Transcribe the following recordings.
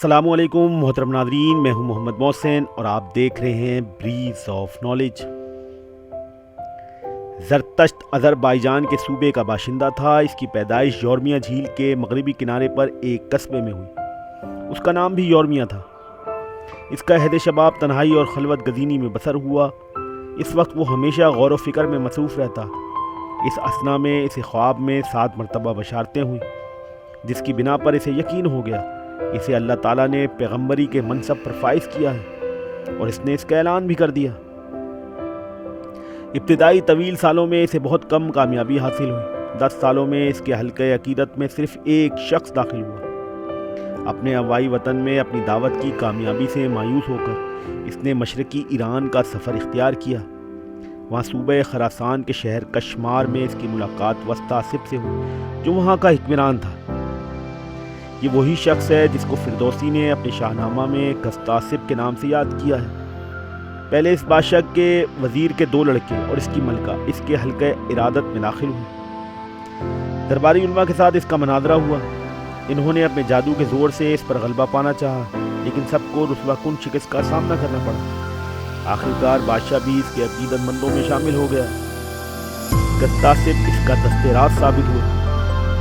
السلام علیکم محترم ناظرین، میں ہوں محمد محسن اور آپ دیکھ رہے ہیں بریز آف نالج۔ زرتشت آذربائیجان کے صوبے کا باشندہ تھا۔ اس کی پیدائش یورمیا جھیل کے مغربی کنارے پر ایک قصبے میں ہوئی۔ اس کا نام بھی یورمیا تھا۔ اس کا عہد شباب تنہائی اور خلوت گزینی میں بسر ہوا۔ اس وقت وہ ہمیشہ غور و فکر میں مصروف رہتا۔ اس اثنا میں اسے خواب میں 7 مرتبہ بشارتیں ہوئیں، جس کی بنا پر اسے یقین ہو گیا اسے اللہ تعالیٰ نے پیغمبری کے منصب پر فائز کیا ہے، اور اس نے اس کا اعلان بھی کر دیا۔ ابتدائی طویل سالوں میں اسے بہت کم کامیابی حاصل ہوئی۔ 10 سالوں میں اس کے حلقہ عقیدت میں صرف ایک شخص داخل ہوا۔ اپنے آبائی وطن میں اپنی دعوت کی کامیابی سے مایوس ہو کر اس نے مشرقی ایران کا سفر اختیار کیا۔ وہاں صوبہ خراسان کے شہر کشمار میں اس کی ملاقات وسطاسب سے ہوئی، جو وہاں کا حکمران تھا۔ یہ وہی شخص ہے جس کو فردوسی نے اپنے شاہنامہ میں گستاسب کے نام سے یاد کیا ہے۔ پہلے اس بادشاہ کے وزیر کے 2 لڑکے اور اس کی ملکہ اس کے حلقہ ارادت میں داخل ہوئے۔ درباری علماء کے ساتھ اس کا مناظرہ ہوا۔ انہوں نے اپنے جادو کے زور سے اس پر غلبہ پانا چاہا، لیکن سب کو رسوا کن شکست کا سامنا کرنا پڑا۔ آخرکار بادشاہ بھی اس کے عقیدت مندوں میں شامل ہو گیا۔ گستاسب اس کا دست راست ثابت ہوا۔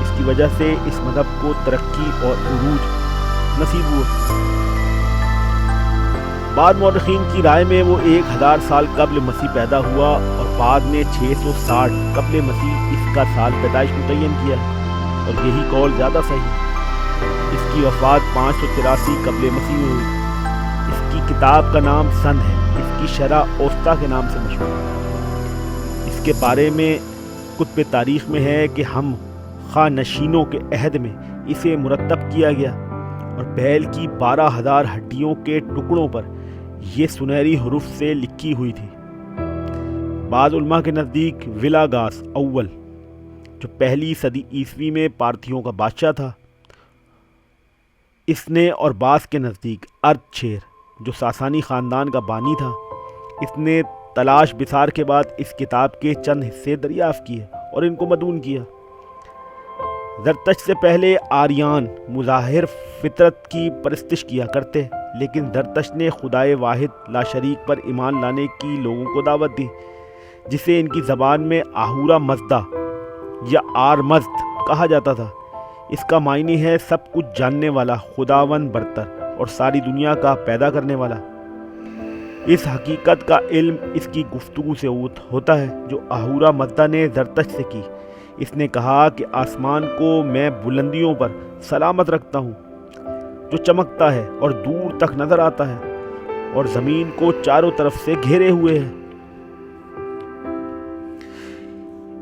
اس کی وجہ سے اس مذہب کو ترقی اور عروج نصیب ہوا۔ بعض مورخین کی رائے میں وہ 1000 سال قبل مسیح پیدا ہوا، اور بعد میں 660 قبل مسیح اس کا سال پیدائش متعین کیا ہے، اور یہی قول زیادہ صحیح ہے۔ اس کی وفات 583 قبل مسیح میں ہوئی۔ اس کی کتاب کا نام سند ہے۔ اس کی شرح اوسطا کے نام سے مشہور ہے۔ اس کے بارے میں کتب تاریخ میں ہے کہ ہم خانشینوں کے عہد میں اسے مرتب کیا گیا، اور بیل کی 12,000 ہڈیوں کے ٹکڑوں پر یہ سنہری حروف سے لکھی ہوئی تھی۔ بعض علماء کے نزدیک ولاگاس اول، جو 1 صدی عیسوی میں پارتھیوں کا بادشاہ تھا، اس نے، اور بعض کے نزدیک اردشیر، جو ساسانی خاندان کا بانی تھا، اس نے تلاش بسار کے بعد اس کتاب کے چند حصے دریافت کیے اور ان کو مدون کیا۔ زرتشت سے پہلے آریان مظاہر فطرت کی پرستش کیا کرتے، لیکن زرتشت نے خدائے واحد لا شریک پر ایمان لانے کی لوگوں کو دعوت دی، جسے ان کی زبان میں آہورا مزدہ یا آرمزد کہا جاتا تھا۔ اس کا معنی ہے سب کچھ جاننے والا، خداوند برتر اور ساری دنیا کا پیدا کرنے والا۔ اس حقیقت کا علم اس کی گفتگو سے ہوتا ہے جو آہورا مزدہ نے زرتشت سے کی۔ اس نے کہا کہ آسمان کو میں بلندیوں پر سلامت رکھتا ہوں، جو چمکتا ہے اور دور تک نظر آتا ہے، اور زمین کو چاروں طرف سے گھیرے ہوئے ہے۔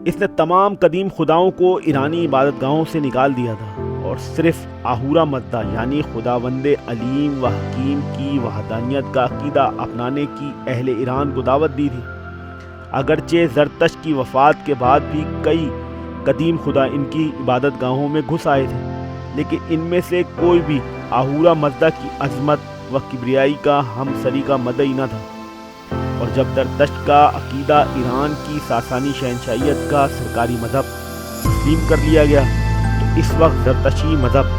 اس نے تمام قدیم خداؤں کو ایرانی عبادت گاہوں سے نکال دیا تھا، اور صرف آہورا مزدہ یعنی خداوند علیم و حکیم کی وحدانیت کا عقیدہ اپنانے کی اہل ایران کو دعوت دی تھی۔ اگرچہ زرتشت کی وفات کے بعد بھی کئی قدیم خدا ان کی عبادت گاہوں میں گھس آئے تھے، لیکن ان میں سے کوئی بھی آہورا مزدہ کی عظمت و کبریائی کا ہم سری کا مدعی نہ تھا۔ اور جب زرتشت کا عقیدہ ایران کی ساسانی شہنشاہیت کا سرکاری مذہب تسلیم کر لیا گیا، تو اس وقت زرتشتی مذہب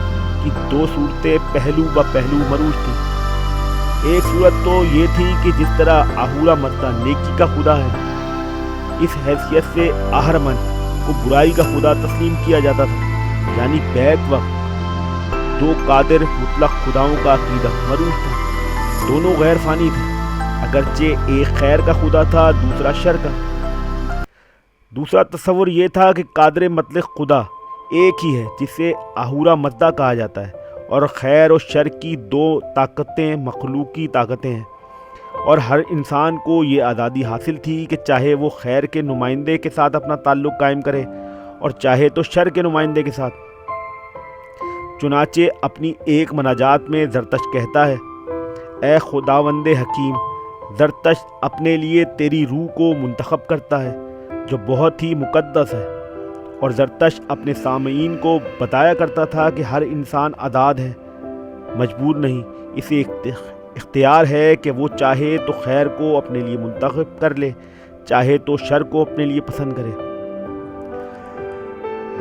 کی 2 صورتیں پہلو بہ پہلو مروج تھیں۔ ایک صورت تو یہ تھی کہ جس طرح آہورا مزدہ نیکی کا خدا ہے، اس حیثیت سے اہرمن کو برائی کا خدا تسلیم کیا جاتا تھا، یعنی بیک وقت 2 قادر مطلق خداؤں کا عقیدہ مروج تھا۔ دونوں غیر فانی تھے، اگرچہ ایک خیر کا خدا تھا، دوسرا شر کا۔ دوسرا تصور یہ تھا کہ قادر مطلق خدا ایک ہی ہے، جسے آہورا مزدہ کہا جاتا ہے، اور خیر و شر کی 2 طاقتیں مخلوقی طاقتیں ہیں، اور ہر انسان کو یہ آزادی حاصل تھی کہ چاہے وہ خیر کے نمائندے کے ساتھ اپنا تعلق قائم کرے، اور چاہے تو شر کے نمائندے کے ساتھ۔ چنانچہ اپنی ایک مناجات میں زرتشت کہتا ہے: اے خداوند حکیم، زرتشت اپنے لیے تیری روح کو منتخب کرتا ہے، جو بہت ہی مقدس ہے۔ اور زرتشت اپنے سامعین کو بتایا کرتا تھا کہ ہر انسان آزاد ہے، مجبور نہیں۔ اسے اختیار ہے کہ وہ چاہے تو خیر کو اپنے لیے منتخب کر لے، چاہے تو شر کو اپنے لیے پسند کرے۔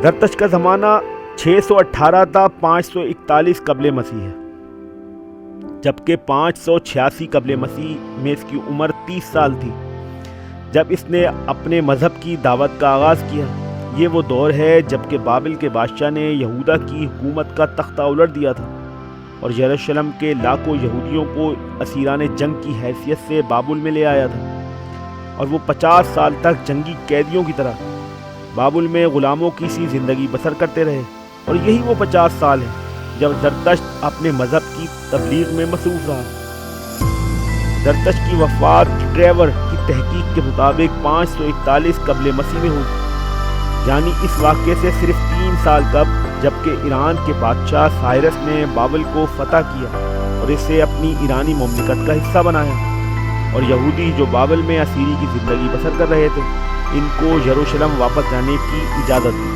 زرتشت کا زمانہ 618 تا 541 قبل مسیح ہے۔ جبکہ 586 قبل مسیح میں اس کی عمر 30 سال تھی جب اس نے اپنے مذہب کی دعوت کا آغاز کیا۔ یہ وہ دور ہے جبکہ بابل کے بادشاہ نے یہودا کی حکومت کا تختہ الٹ دیا تھا اور یروشلم کے لاکھوں یہودیوں کو اسیران جنگ کی حیثیت سے بابل میں لے آیا تھا، اور وہ 50 سال تک جنگی قیدیوں کی طرح بابل میں غلاموں کی سی زندگی بسر کرتے رہے۔ اور یہی وہ 50 سال ہیں جب زرتشت اپنے مذہب کی تبلیغ میں مصروف رہا۔ زرتشت کی وفات ٹریور کی تحقیق کے مطابق 541 قبل مسیح میں ہوئی، یعنی اس واقعے سے صرف 3 سال قبل، جبکہ ایران کے بادشاہ سائرس نے بابل کو فتح کیا اور اسے اپنی ایرانی مملکت کا حصہ بنایا، اور یہودی جو بابل میں اسیری کی زندگی بسر کر رہے تھے ان کو یروشلم واپس جانے کی اجازت دی۔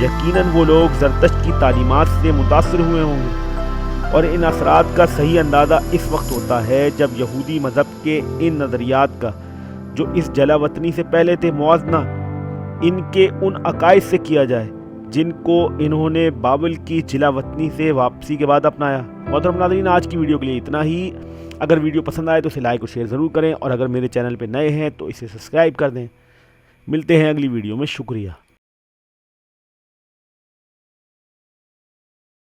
یقیناً وہ لوگ زرتشت کی تعلیمات سے متاثر ہوئے ہوں گے، اور ان اثرات کا صحیح اندازہ اس وقت ہوتا ہے جب یہودی مذہب کے ان نظریات کا جو اس جلا وطنی سے پہلے تھے موازنہ ان کے ان عقائد سے کیا جائے جن کو انہوں نے بابل کی جلا وطنی سے واپسی کے بعد اپنایا۔ محترم ناظرین، آج کی ویڈیو کے لیے اتنا ہی۔ اگر ویڈیو پسند آئے تو اسے لائک اور شیئر ضرور کریں، اور اگر میرے چینل پہ نئے ہیں تو اسے سبسکرائب کر دیں۔ ملتے ہیں اگلی ویڈیو میں، شکریہ۔